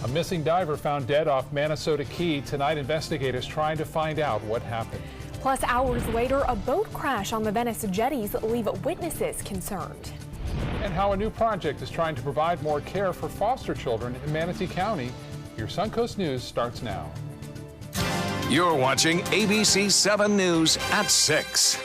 A missing diver found dead off Minnesota Key. Tonight, investigators trying to find out what happened. Plus, hours later, a boat crash on the Venice jetties leave witnesses concerned. And how a new project is trying to provide more care for foster children in Manatee County. Your Suncoast News starts now. You're watching ABC 7 News at 6.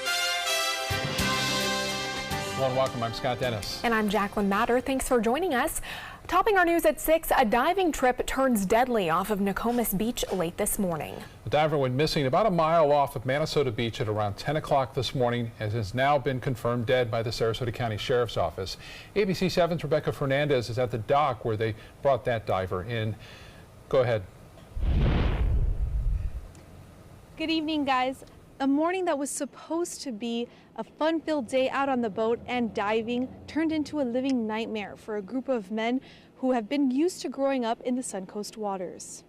Hello and welcome. I'm Scott Dennis. And I'm Jacqueline Matter. Thanks for joining us. Topping our news at 6, a diving trip turns deadly off of Nokomis Beach late this morning. The diver went missing about a mile off of Minnesota Beach at around 10 o'clock this morning and has now been confirmed dead by the Sarasota County Sheriff's Office. ABC 7's Rebecca Fernandez is at the dock where they brought that diver in. Go ahead. Good evening, guys. A morning that was supposed to be a fun-filled day out on the boat and diving turned into a living nightmare for a group of men who have been used to growing up in the Suncoast waters.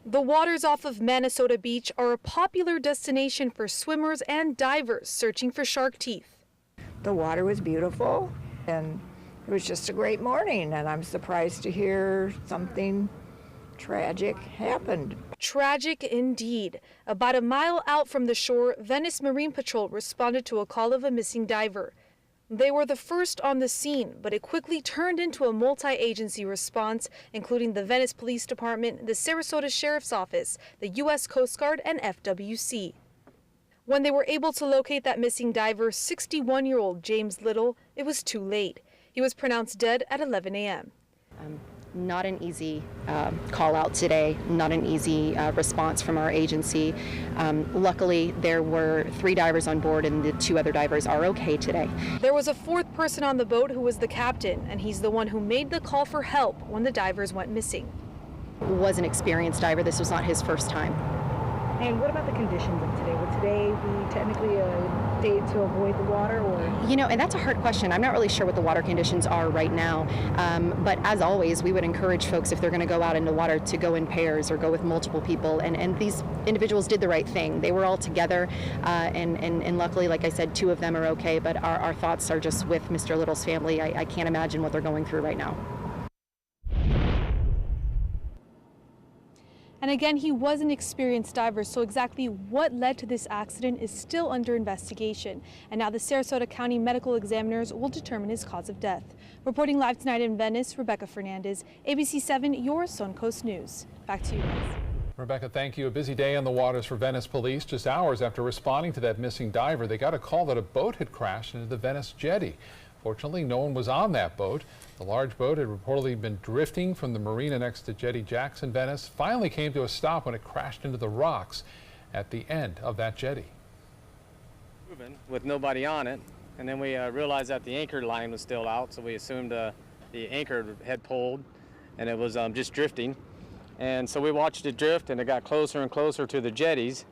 The waters off of Minnesota Beach are a popular destination for swimmers and divers searching for shark teeth. The water was beautiful and it was just a great morning, and I'm surprised to hear something tragic happened. Tragic indeed. About a mile out from the shore, Venice Marine Patrol responded to a call of a missing diver. They were the first on the scene, but it quickly turned into a multi-agency response, including the Venice Police Department, the Sarasota Sheriff's Office, the U.S. Coast Guard, and FWC. When they were able to locate that missing diver, 61-year-old James Little, it was too late. He was pronounced dead at 11 a.m. Not an easy call out today, not an easy response from our agency. Luckily, there were 3 divers on board and the 2 other divers are okay today. There was a 4th person on the boat who was the captain, and he's the one who made the call for help when the divers went missing. Was an experienced diver. This was not his first time. And what about the conditions of today? Would today be technically a day to avoid the water, or? You know, and that's a hard question. I'm not really sure what the water conditions are right now. But as always, we would encourage folks, if they're going to go out into water, to go in pairs or go with multiple people. And these individuals did the right thing. They were all together. And luckily, like I said, 2 of them are okay. But our thoughts are just with Mr. Little's family. I can't imagine what they're going through right now. And again, he was an experienced diver, so exactly what led to this accident is still under investigation. And now the Sarasota County Medical Examiners will determine his cause of death. Reporting live tonight in Venice, Rebecca Fernandez, ABC 7, your Suncoast News. Back to you guys. Rebecca, thank you. A busy day on the waters for Venice police. Just hours after responding to that missing diver, they got a call that a boat had crashed into the Venice jetty. Fortunately, no one was on that boat. The large boat had reportedly been drifting from the marina next to Jetty Jackson, Venice. Finally came to a stop when it crashed into the rocks at the end of that jetty. With nobody on it, and then we realized that the anchor line was still out, so we assumed the anchor had pulled, and it was just drifting. And so we watched it drift, and it got closer and closer to the jetties.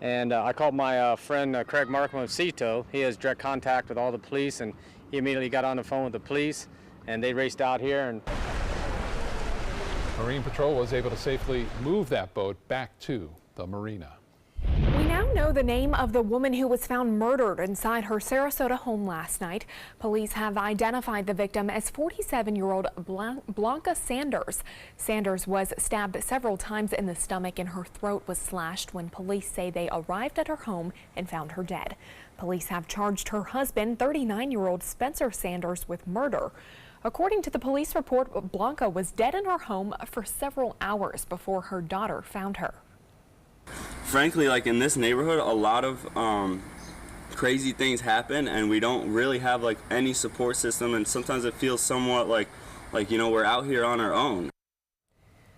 And I called my friend Craig Markham of CETO. He has direct contact with all the police, and he immediately got on the phone with the police, and they raced out here. And Marine Patrol was able to safely move that boat back to the marina. We now know the name of the woman who was found murdered inside her Sarasota home last night. Police have identified the victim as 47-year-old Blanca Sanders. Sanders was stabbed several times in the stomach and her throat was slashed when police say they arrived at her home and found her dead. Police have charged her husband, 39-year-old Spencer Sanders, with murder. According to the police report, Blanca was dead in her home for several hours before her daughter found her. Frankly, like in this neighborhood, a lot of crazy things happen, and we don't really have like any support system, and sometimes it feels somewhat like you know, we're out here on our own.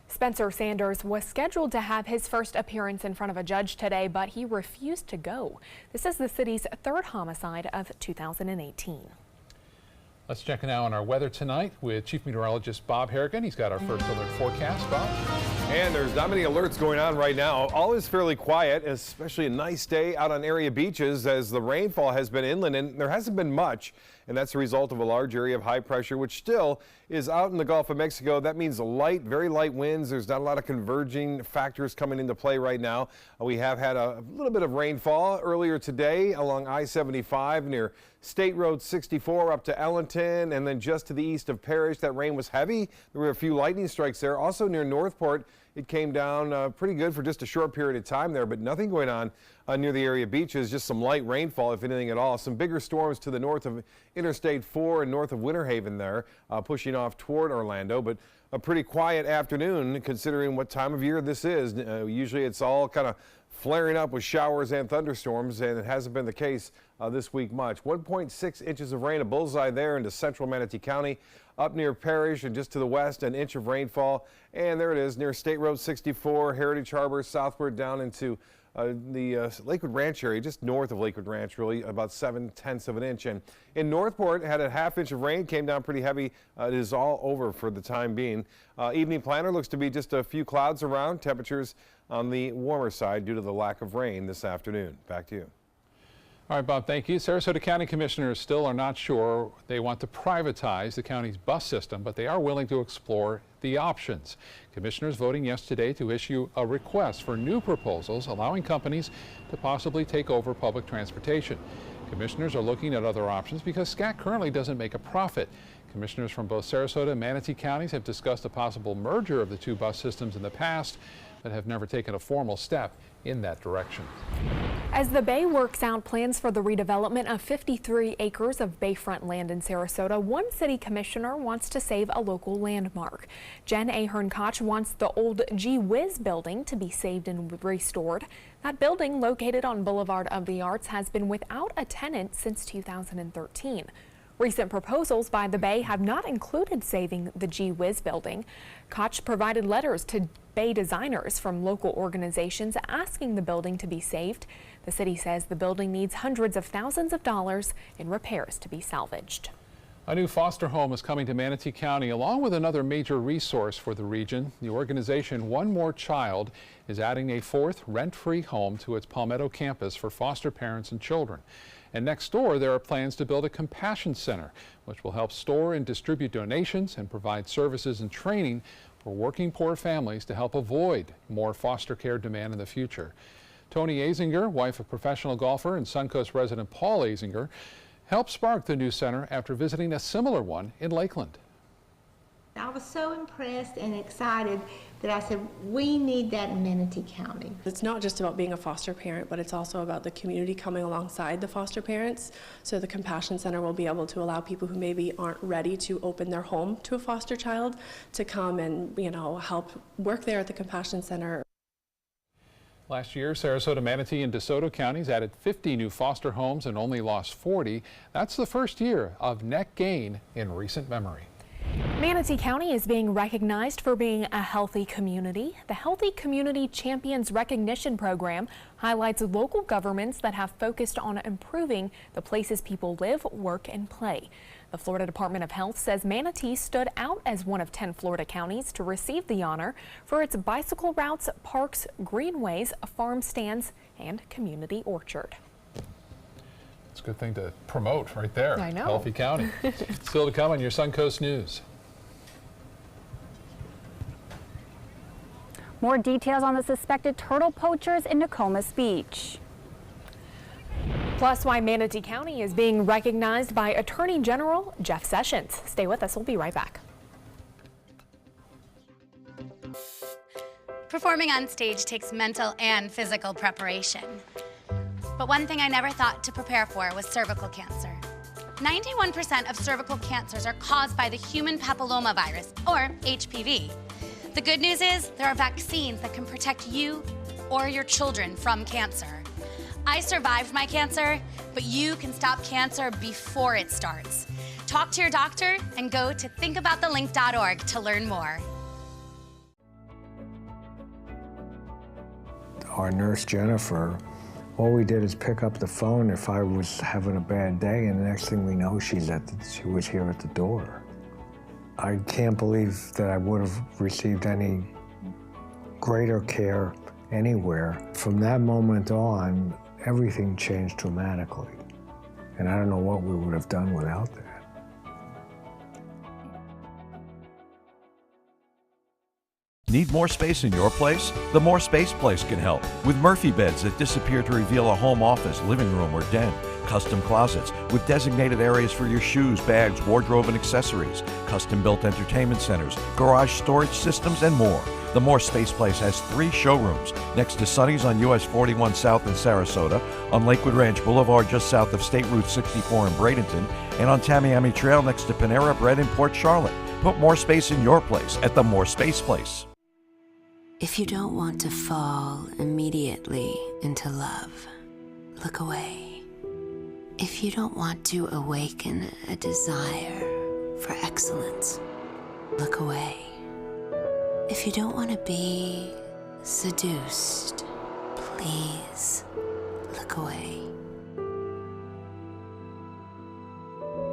Spencer Sanders was scheduled to have his first appearance in front of a judge today, but he refused to go. This is the city's 3rd homicide of 2018. Let's check now on our weather tonight with Chief Meteorologist Bob Harrigan. He's got our first alert forecast. Bob? And there's not many alerts going on right now. All is fairly quiet, especially a nice day out on area beaches as the rainfall has been inland, and there hasn't been much. and that's a result of a large area of high pressure, which still is out in the Gulf of Mexico. That means light, very light winds. There's not a lot of converging factors coming into play right now. We have had a little bit of rainfall earlier today along I-75 near State Road 64 up to Ellington, and then just to the east of Parrish. That rain was heavy. There were a few lightning strikes there. Also near Northport, it came down pretty good for just a short period of time there, but nothing going on near the area beaches, just some light rainfall, if anything at all. Some bigger storms to the north of Interstate 4 and north of Winter Haven there, pushing off toward Orlando, but a pretty quiet afternoon considering what time of year this is. Usually it's all kind of flaring up with showers and thunderstorms, and it hasn't been the case this week much. 1.6 inches of rain, a bullseye there into central Manatee County. Up near Parrish and just to the west, an inch of rainfall. And there it is near State Road 64, Heritage Harbor, southward down into the Lakewood Ranch area, just north of Lakewood Ranch, really, about 7/10 of an inch. And in Northport, had a half inch of rain, came down pretty heavy. It is all over for the time being. Evening planner looks to be just a few clouds around, temperatures on the warmer side due to the lack of rain this afternoon. Back to you. All right, Bob, thank you. Sarasota County commissioners still are not sure they want to privatize the county's bus system, but they are willing to explore the options. Commissioners voting yesterday to issue a request for new proposals allowing companies to possibly take over public transportation. Commissioners are looking at other options because SCAT currently doesn't make a profit. Commissioners from both Sarasota and Manatee counties have discussed a possible merger of the two bus systems in the past, but have never taken a formal step in that direction. As the Bay works out plans for the redevelopment of 53 acres of bayfront land in Sarasota, one city commissioner wants to save a local landmark. Jen Ahern Koch wants the old Gee Whiz building to be saved and restored. That building, located on Boulevard of the Arts, has been without a tenant since 2013. Recent proposals by the Bay have not included saving the Gee Whiz building. Koch provided letters to Bay designers from local organizations asking the building to be saved. The city says the building needs hundreds of thousands of dollars in repairs to be salvaged. A new foster home is coming to Manatee County along with another major resource for the region. The organization One More Child is adding a fourth rent-free home to its Palmetto campus for foster parents and children. And next door, there are plans to build a compassion center, which will help store and distribute donations and provide services and training for working poor families to help avoid more foster care demand in the future. Tony Azinger, wife of professional golfer and Suncoast resident Paul Azinger, helped spark the new center after visiting a similar one in Lakeland. I was so impressed and excited that I said, we need that in Manatee County. It's not just about being a foster parent, but it's also about the community coming alongside the foster parents. So the Compassion Center will be able to allow people who maybe aren't ready to open their home to a foster child to come and, help work there at the Compassion Center. Last year, Sarasota, Manatee, and DeSoto counties added 50 new foster homes and only lost 40. That's the first year of net gain in recent memory. Manatee County is being recognized for being a healthy community. The Healthy Community Champions Recognition Program highlights local governments that have focused on improving the places people live, work, and play. The Florida Department of Health says Manatee stood out as one of 10 Florida counties to receive the honor for its bicycle routes, parks, greenways, farm stands, and community orchard. It's a good thing to promote right there. I know. Healthy County. Still to come on your Suncoast News. More details on the suspected turtle poachers in Nokomis Beach. Plus, why Manatee County is being recognized by Attorney General Jeff Sessions. Stay with us. We'll be right back. Performing on stage takes mental and physical preparation. But one thing I never thought to prepare for was cervical cancer. 91% of cervical cancers are caused by the human papillomavirus, or HPV. The good news is there are vaccines that can protect you or your children from cancer. I survived my cancer, but you can stop cancer before it starts. Talk to your doctor and go to thinkaboutthelink.org to learn more. Our nurse, Jennifer, all we did is pick up the phone if I was having a bad day, and the next thing we know, she was here at the door. I can't believe that I would have received any greater care anywhere. From that moment on, everything changed dramatically. And I don't know what we would have done without that. Need more space in your place? The More Space Place can help with Murphy beds that disappear to reveal a home office, living room, or den. Custom closets with designated areas for your shoes, bags, wardrobe, and accessories. Custom-built entertainment centers, garage storage systems, and more. The More Space Place has 3 showrooms next to Sonny's on US 41 South in Sarasota, on Lakewood Ranch Boulevard just south of State Route 64 in Bradenton, and on Tamiami Trail next to Panera Bread in Port Charlotte. Put more space in your place at the More Space Place. If you don't want to fall immediately into love, look away. If you don't want to awaken a desire for excellence, look away. If you don't want to be seduced, please look away.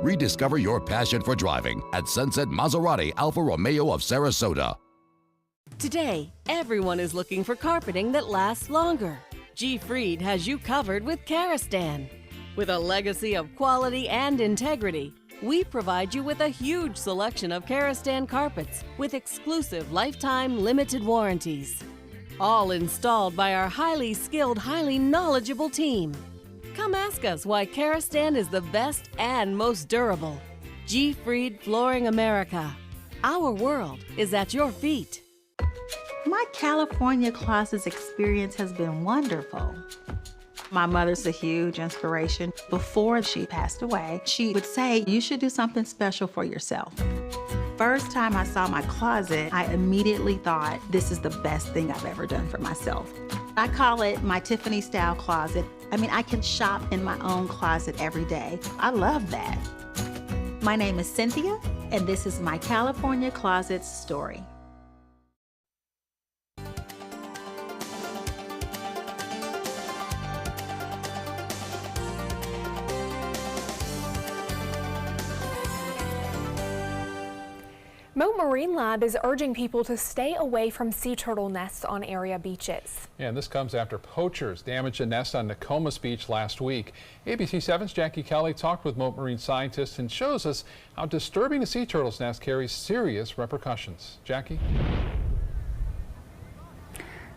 Rediscover your passion for driving at Sunset Maserati Alfa Romeo of Sarasota. Today, everyone is looking for carpeting that lasts longer. G. Fried has you covered with Karastan. With a legacy of quality and integrity, we provide you with a huge selection of Karastan carpets with exclusive lifetime limited warranties. All installed by our highly skilled, highly knowledgeable team. Come ask us why Karastan is the best and most durable. G. Fried Flooring America. Our world is at your feet. My California Closets experience has been wonderful. My mother's a huge inspiration. Before she passed away, she would say, you should do something special for yourself. First time I saw my closet, I immediately thought, this is the best thing I've ever done for myself. I call it my Tiffany style closet. I mean, I can shop in my own closet every day. I love that. My name is Cynthia, and this is my California Closets story. Mote Marine Lab is urging people to stay away from sea turtle nests on area beaches. Yeah, and this comes after poachers damaged a nest on Nokomis Beach last week. ABC 7's Jackie Kelly talked with Mote Marine scientists and shows us how disturbing a sea turtle's nest carries serious repercussions. Jackie?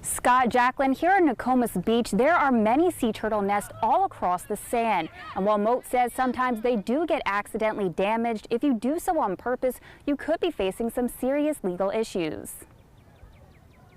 Scott, Jacqueline, here on Nokomis Beach, there are many sea turtle nests all across the sand. And while Mote says sometimes they do get accidentally damaged, if you do so on purpose, you could be facing some serious legal issues.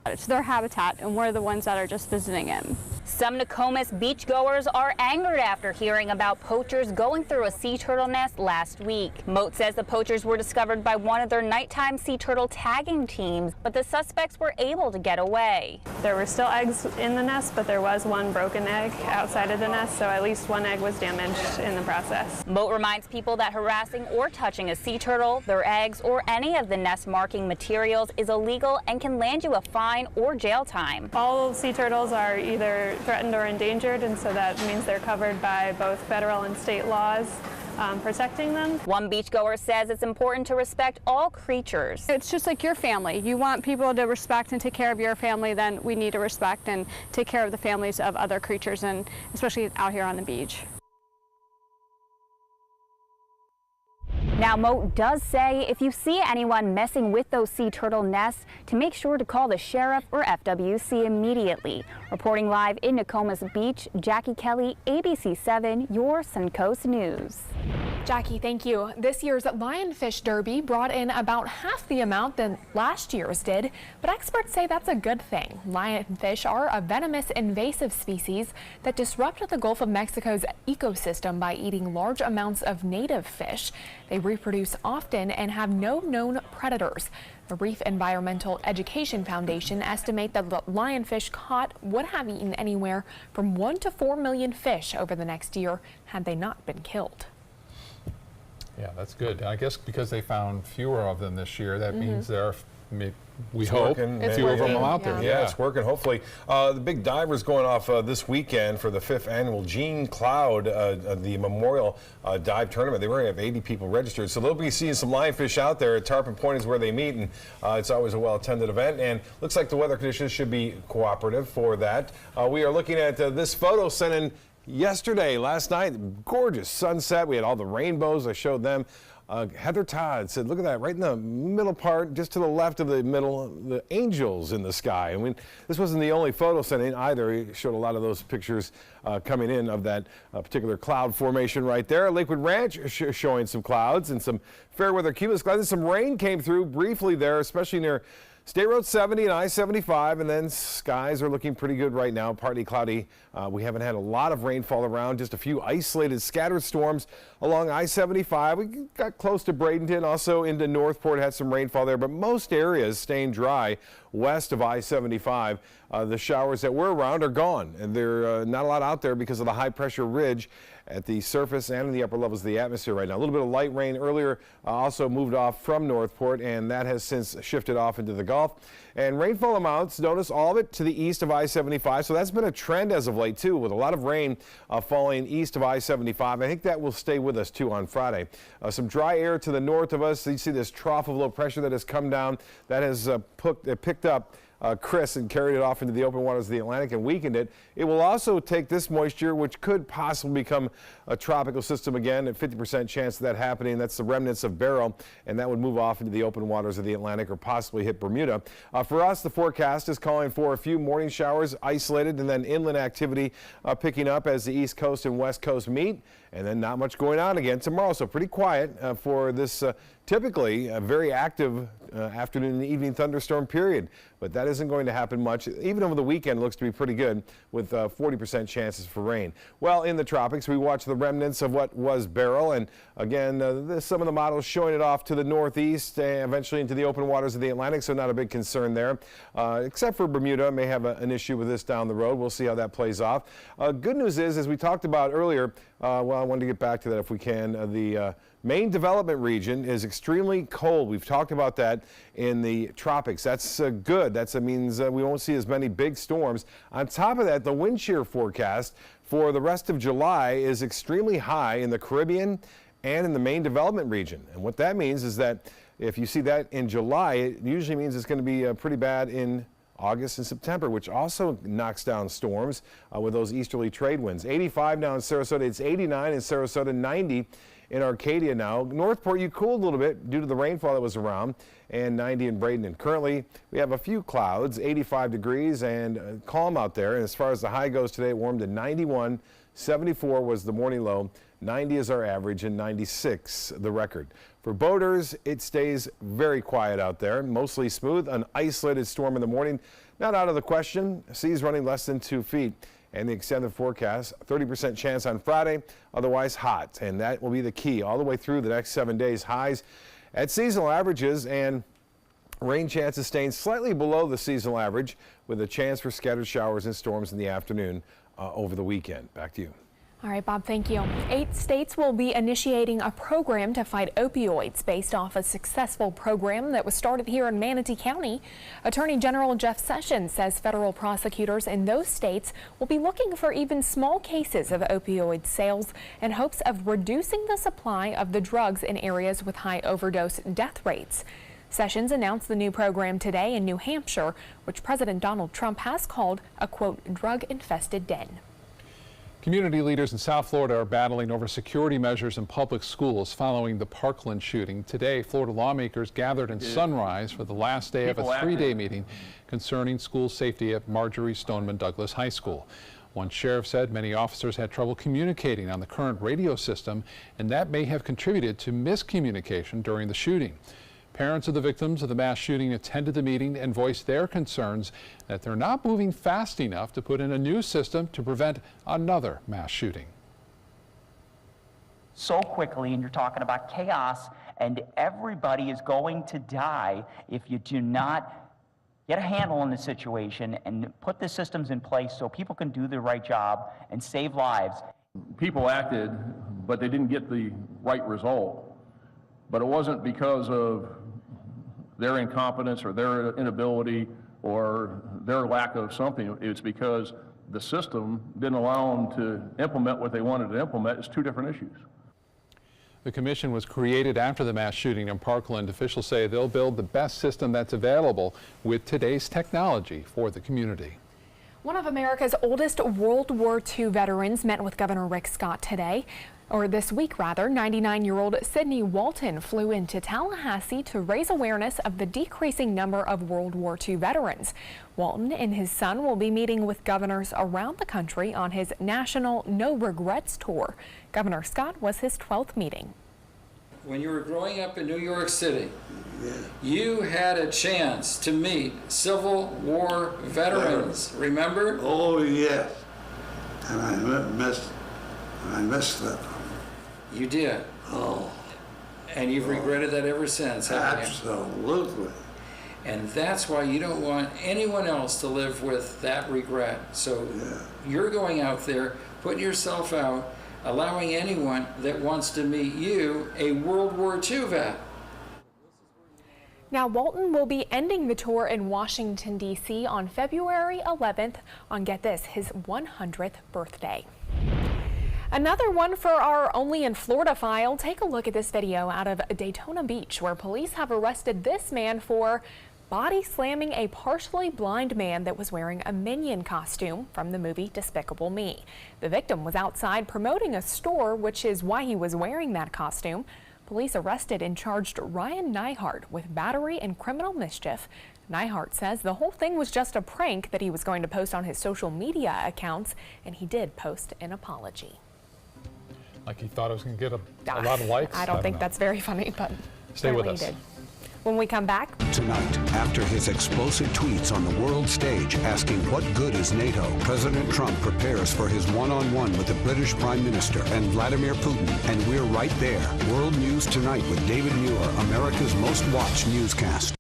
It's their habitat, and we're the ones that are just visiting it. Some Nokomis beachgoers are angered after hearing about poachers going through a sea turtle nest last week. Mote says the poachers were discovered by one of their nighttime sea turtle tagging teams, but the suspects were able to get away. There were still eggs in the nest, but there was one broken egg outside of the nest, so at least one egg was damaged in the process. Mote reminds people that harassing or touching a sea turtle, their eggs, or any of the nest marking materials is illegal and can land you a fine or jail time. All sea turtles are either threatened or endangered, and so that means they're covered by both federal and state laws protecting them. One beachgoer says it's important to respect all creatures. It's just like your family. You want people to respect and take care of your family, then we need to respect and take care of the families of other creatures, and especially out here on the beach. Now, Mote does say if you see anyone messing with those sea turtle nests, to make sure to call the sheriff or FWC immediately. Reporting live in Nokomis Beach, Jackie Kelly, ABC 7, your Suncoast News. Jackie, thank you. This year's Lionfish Derby brought in about half the amount than last year's did, but experts say that's a good thing. Lionfish are a venomous invasive species that disrupt the Gulf of Mexico's ecosystem by eating large amounts of native fish. They reproduce often and have no known predators. The Reef Environmental Education Foundation estimate that the lionfish caught would have eaten anywhere from 1 to 4 million fish over the next year had they not been killed. Yeah, that's good. I guess because they found fewer of them this year, that means there are, we hope, fewer of them out there. Yeah, it's working, hopefully. The big diver's going off this weekend for the 5th annual Jean Cloud, the Memorial Dive Tournament. They already have 80 people registered, so they'll be seeing some lionfish out there. At Tarpon Point is where they meet, and it's always a well-attended event, and looks like the weather conditions should be cooperative for that. We are looking at this photo sent in yesterday, last night, gorgeous sunset. We had all the rainbows. I showed them. Heather Todd said, look at that, right in the middle part, just to the left of the middle, the angels in the sky. And this wasn't the only photo sent in either. He showed a lot of those pictures coming in of that particular cloud formation right there. Lakewood Ranch showing some clouds and some fair weather cumulus clouds. And some rain came through briefly there, especially near State Road 70 and I-75, and then skies are looking pretty good right now, partly cloudy. We haven't had a lot of rainfall around, just a few isolated scattered storms along I-75. We got close to Bradenton, also into Northport, had some rainfall there, but most areas staying dry west of I-75. The showers that were around are gone, and they're not a lot out there because of the high pressure ridge at the surface and in the upper levels of the atmosphere right now. A little bit of light rain earlier also moved off from Northport, and that has since shifted off into the Gulf. And rainfall amounts, notice all of it to the east of I-75, so that's been a trend as of late too, with a lot of rain falling east of I-75. I think that will stay with us too on Friday. Some dry air to the north of us. You see this trough of low pressure that has come down. That has picked up Chris and carried it off into the open waters of the Atlantic and weakened it. It will also take this moisture, which could possibly become a tropical system again, at 50% chance of that happening. That's the remnants of Beryl, and that would move off into the open waters of the Atlantic or possibly hit Bermuda. For us, the forecast is calling for a few morning showers, isolated, and then inland activity picking up as the East Coast and West Coast meet, and then not much going on again tomorrow. So pretty quiet for this typically a very active afternoon and evening thunderstorm period, but that isn't going to happen much. Even over the weekend, looks to be pretty good with 40% chances for rain. Well, in the tropics, we watch the remnants of what was Beryl, and again, some of the models showing it off to the northeast, eventually into the open waters of the Atlantic, so not a big concern there, except for Bermuda may have an issue with this down the road. We'll see how that plays off. Good news is, as we talked about earlier, well, I wanted to get back to that if we can, the Maine development region is extremely cold. We've talked about that in the tropics. That's good. That means we won't see as many big storms. On top of that, the wind shear forecast for the rest of July is extremely high in the Caribbean and in the Maine development region. And what that means is that if you see that in July, it usually means it's going to be pretty bad in August and September, which also knocks down storms with those easterly trade winds. 85 now in Sarasota. It's 89 in Sarasota, 90 in Arcadia now. Northport, you cooled a little bit due to the rainfall that was around, and 90 in Bradenton. Currently, we have a few clouds, 85 degrees and calm out there. And as far as the high goes today, it warmed to 91, 74 was the morning low, 90 is our average, and 96 the record. For boaters, it stays very quiet out there, mostly smooth. An isolated storm in the morning, not out of the question. Seas running less than 2 feet. And the extended forecast, 30% chance on Friday, otherwise hot. And that will be the key all the way through the next 7 days. Highs at seasonal averages, and rain chances staying slightly below the seasonal average with a chance for scattered showers and storms in the afternoon over the weekend. Back to you. All right, Bob, thank you. 8 states will be initiating a program to fight opioids based off a successful program that was started here in Manatee County. Attorney General Jeff Sessions says federal prosecutors in those states will be looking for even small cases of opioid sales in hopes of reducing the supply of the drugs in areas with high overdose death rates. Sessions announced the new program today in New Hampshire, which President Donald Trump has called a, quote, drug-infested den. Community leaders in South Florida are battling over security measures in public schools following the Parkland shooting. Today, Florida lawmakers gathered in Sunrise for the last day of a 3-day meeting concerning school safety at Marjorie Stoneman Douglas High School. One sheriff said many officers had trouble communicating on the current radio system, and that may have contributed to miscommunication during the shooting. Parents of the victims of the mass shooting attended the meeting and voiced their concerns that they're not moving fast enough to put in a new system to prevent another mass shooting. So quickly, and you're talking about chaos, and everybody is going to die if you do not get a handle on the situation and put the systems in place so people can do the right job and save lives. People acted, but they didn't get the right result. But it wasn't because of their incompetence or their inability or their lack of something. It's because the system didn't allow them to implement what they wanted to implement. It's 2 different issues. The commission was created after the mass shooting in Parkland. Officials say they'll build the best system that's available with today's technology for the community. One of America's oldest World War II veterans met with Governor Rick Scott this week. 99-year-old Sidney Walton flew into Tallahassee to raise awareness of the decreasing number of World War II veterans. Walton and his son will be meeting with governors around the country on his national No Regrets tour. Governor Scott was his 12th meeting. When you were growing up in New York City, you had a chance to meet Civil War veterans, remember? Oh, yes. And I missed that. You did? Oh. And you've regretted that ever since, haven't you? Absolutely. And that's why you don't want anyone else to live with that regret. So you're going out there, putting yourself out, allowing anyone that wants to meet you, a World War II vet. Now, Walton will be ending the tour in Washington, D.C. on February 11th on, get this, his 100th birthday. Another one for our Only in Florida file. Take a look at this video out of Daytona Beach, where police have arrested this man for body slamming a partially blind man that was wearing a Minion costume from the movie Despicable Me. The victim was outside promoting a store, which is why he was wearing that costume. Police arrested and charged Ryan Nyhart with battery and criminal mischief. Nyhart says the whole thing was just a prank that he was going to post on his social media accounts, and he did post an apology. Like he thought it was going to get a lot of likes? I don't think that's very funny, but stay with us. Did. When we come back. Tonight, after his explosive tweets on the world stage asking what good is NATO, President Trump prepares for his one-on-one with the British Prime Minister and Vladimir Putin. And we're right there. World News Tonight with David Muir, America's most watched newscast.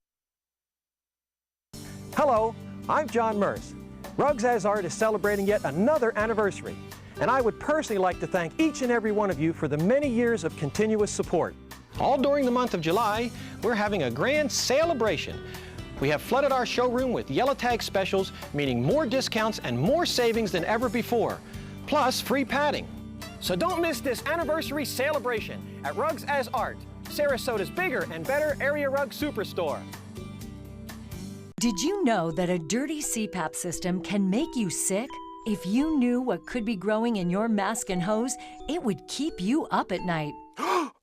Hello, I'm John Merce. Rugs As Art is celebrating yet another anniversary. And I would personally like to thank each and every one of you for the many years of continuous support. All during the month of July, we're having a grand celebration. We have flooded our showroom with yellow tag specials, meaning more discounts and more savings than ever before, plus free padding. So don't miss this anniversary celebration at Rugs As Art, Sarasota's bigger and better area rug superstore. Did you know that a dirty CPAP system can make you sick? If you knew what could be growing in your mask and hose, it would keep you up at night.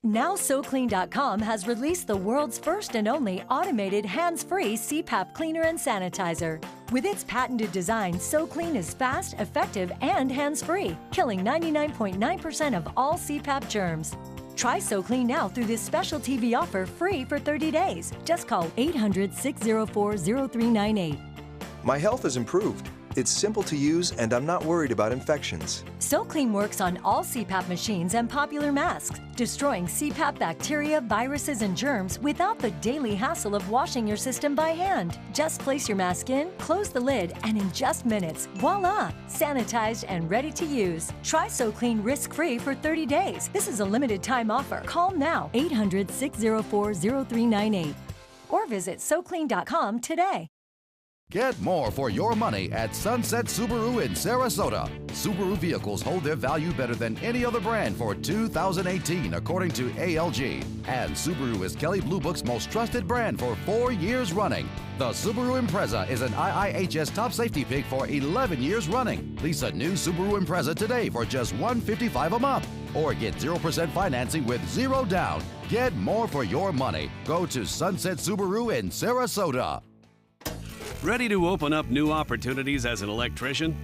Now SoClean.com has released the world's first and only automated hands-free CPAP cleaner and sanitizer. With its patented design, SoClean is fast, effective, and hands-free, killing 99.9% of all CPAP germs. Try SoClean now through this special TV offer free for 30 days. Just call 800-604-0398. My health has improved. It's simple to use, and I'm not worried about infections. SoClean works on all CPAP machines and popular masks, destroying CPAP bacteria, viruses, and germs without the daily hassle of washing your system by hand. Just place your mask in, close the lid, and in just minutes, voila! Sanitized and ready to use. Try SoClean risk-free for 30 days. This is a limited time offer. Call now, 800-604-0398. Or visit SoClean.com today. Get more for your money at Sunset Subaru in Sarasota. Subaru vehicles hold their value better than any other brand for 2018, according to ALG. And Subaru is Kelley Blue Book's most trusted brand for 4 years running. The Subaru Impreza is an IIHS top safety pick for 11 years running. Lease a new Subaru Impreza today for just $155 a month. Or get 0% financing with zero down. Get more for your money. Go to Sunset Subaru in Sarasota. Ready to open up new opportunities as an electrician?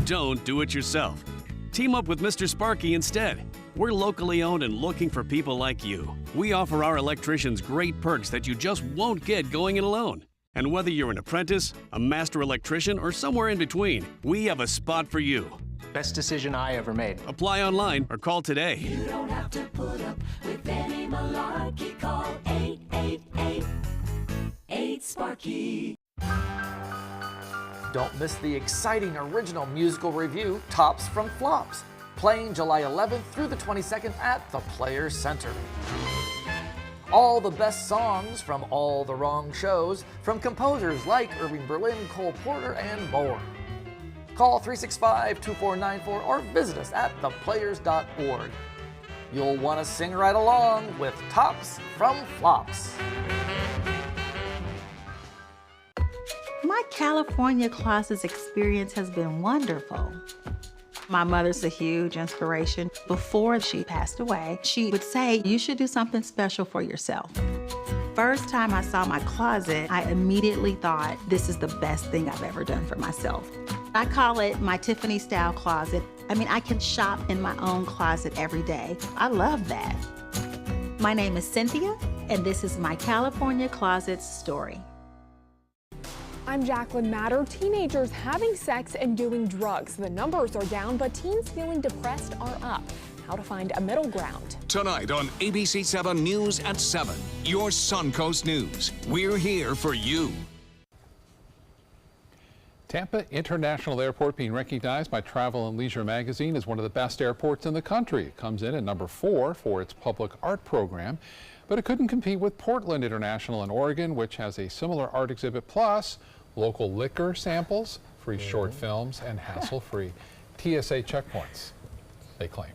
Don't do it yourself. Team up with Mr. Sparky instead. We're locally owned and looking for people like you. We offer our electricians great perks that you just won't get going it alone. And whether you're an apprentice, a master electrician, or somewhere in between, we have a spot for you. Best decision I ever made. Apply online or call today. You don't have to put up with any malarkey. Call 888-8-SPARKY. Don't miss the exciting original musical review, Tops from Flops, playing July 11th through the 22nd at the Players Center. All the best songs from all the wrong shows from composers like Irving Berlin, Cole Porter, and more. Call 365-2494 or visit us at theplayers.org. You'll want to sing right along with Tops from Flops. My California closets experience has been wonderful. My mother's a huge inspiration. Before she passed away, she would say, you should do something special for yourself. First time I saw my closet, I immediately thought, this is the best thing I've ever done for myself. I call it my Tiffany style closet. I mean, I can shop in my own closet every day. I love that. My name is Cynthia, and this is my California Closets story. I'm Jacqueline Matter. Teenagers having sex and doing drugs. The numbers are down, but teens feeling depressed are up. How to find a middle ground. Tonight on ABC 7 News at 7, your Suncoast News. We're here for you. Tampa International Airport being recognized by Travel and Leisure magazine as one of the best airports in the country. It comes in at number 4 for its public art program, but it couldn't compete with Portland International in Oregon, which has a similar art exhibit plus local liquor samples, free short films, and hassle-free TSA checkpoints, they claim.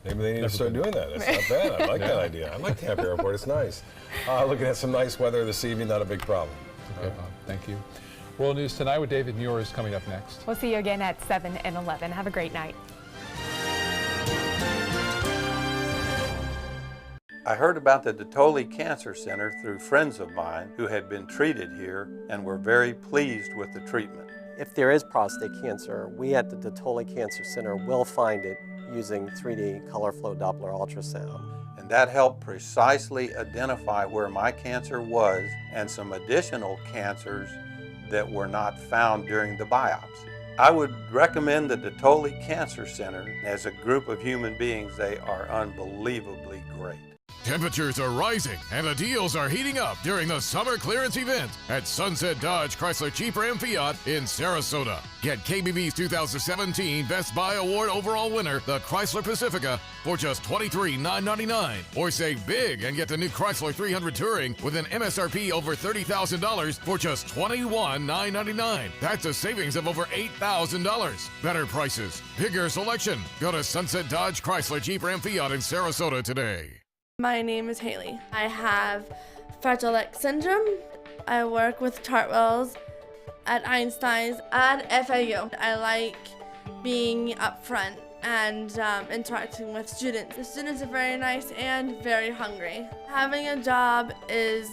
Maybe they need to start doing that. That's not bad. I like that idea. I like Tampa Airport. It's nice. Looking at some nice weather this evening, not a big problem. Okay, Bob. Thank you. World News Tonight with David Muir is coming up next. We'll see you again at 7 and 11. Have a great night. I heard about the Dotole Cancer Center through friends of mine who had been treated here and were very pleased with the treatment. If there is prostate cancer, we at the Dotole Cancer Center will find it using 3D color flow Doppler ultrasound. And that helped precisely identify where my cancer was and some additional cancers that were not found during the biopsy. I would recommend the Dotole Cancer Center. As a group of human beings, they are unbelievably great. Temperatures are rising and the deals are heating up during the summer clearance event at Sunset Dodge Chrysler Jeep Ram Fiat in Sarasota. Get KBB's 2017 Best Buy Award overall winner, the Chrysler Pacifica, for just $23,999. Or save big and get the new Chrysler 300 Touring with an MSRP over $30,000 for just $21,999. That's a savings of over $8,000. Better prices, bigger selection. Go to Sunset Dodge Chrysler Jeep Ram Fiat in Sarasota today. My name is Haley. I have Fragile X syndrome. I work with Chartwells at Einstein's and FAU. I like being up front and interacting with students. The students are very nice and very hungry. Having a job is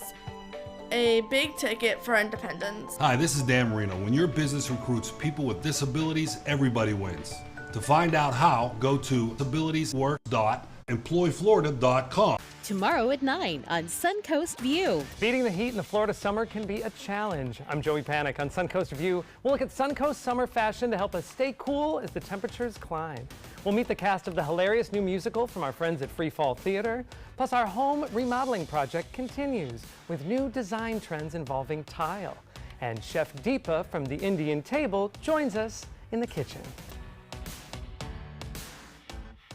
a big ticket for independence. Hi, this is Dan Marino. When your business recruits people with disabilities, everybody wins. To find out how, go to disabilitieswork.employflorida.com. Tomorrow at 9 on Suncoast View. Beating the heat in the Florida summer can be a challenge. I'm Joey Panic on Suncoast View. We'll look at Suncoast summer fashion to help us stay cool as the temperatures climb. We'll meet the cast of the hilarious new musical from our friends at Free Fall Theater. Plus, our home remodeling project continues with new design trends involving tile. And Chef Deepa from the Indian Table joins us in the kitchen.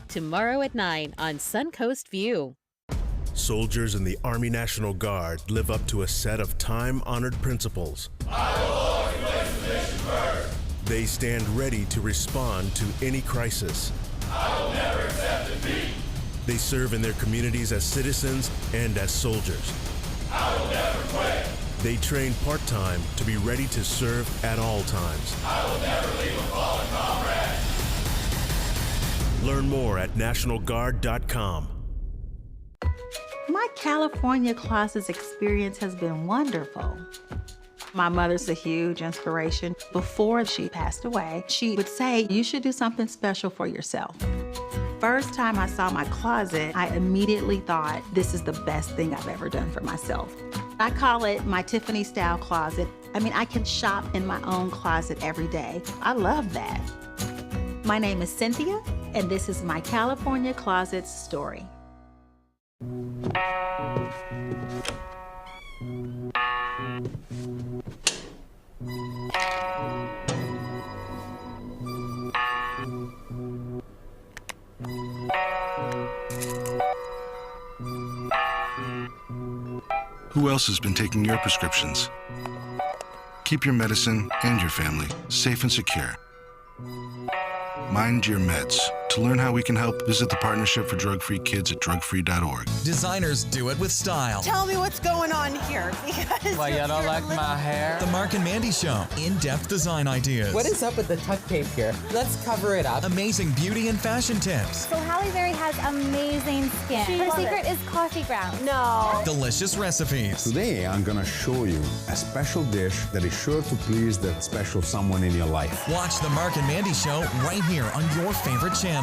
Tomorrow at 9 on Suncoast View. Soldiers in the Army National Guard live up to a set of time-honored principles. I will always place the mission first. They stand ready to respond to any crisis. I will never accept defeat. They serve in their communities as citizens and as soldiers. I will never quit. They train part-time to be ready to serve at all times. I will never leave a fallen comrade. Learn more at NationalGuard.com. My California closets experience has been wonderful. My mother's a huge inspiration. Before she passed away, she would say, you should do something special for yourself. First time I saw my closet, I immediately thought, this is the best thing I've ever done for myself. I call it my Tiffany style closet. I mean, I can shop in my own closet every day. I love that. My name is Cynthia, and this is my California Closets story. Who else has been taking your prescriptions? Keep your medicine and your family safe and secure. Mind your meds. To learn how we can help, visit the Partnership for Drug-Free Kids at drugfree.org. Designers do it with style. Tell me what's going on here. Because Why, you don't like my hair? The Mark and Mandy Show. In-depth design ideas. What is up with the tuck tape here? Let's cover it up. Amazing beauty and fashion tips. So Halle Berry has amazing skin. Her secret is coffee grounds. No. Delicious recipes. Today, I'm gonna show you a special dish that is sure to please that special someone in your life. Watch the Mark and Mandy Show right here on your favorite channel.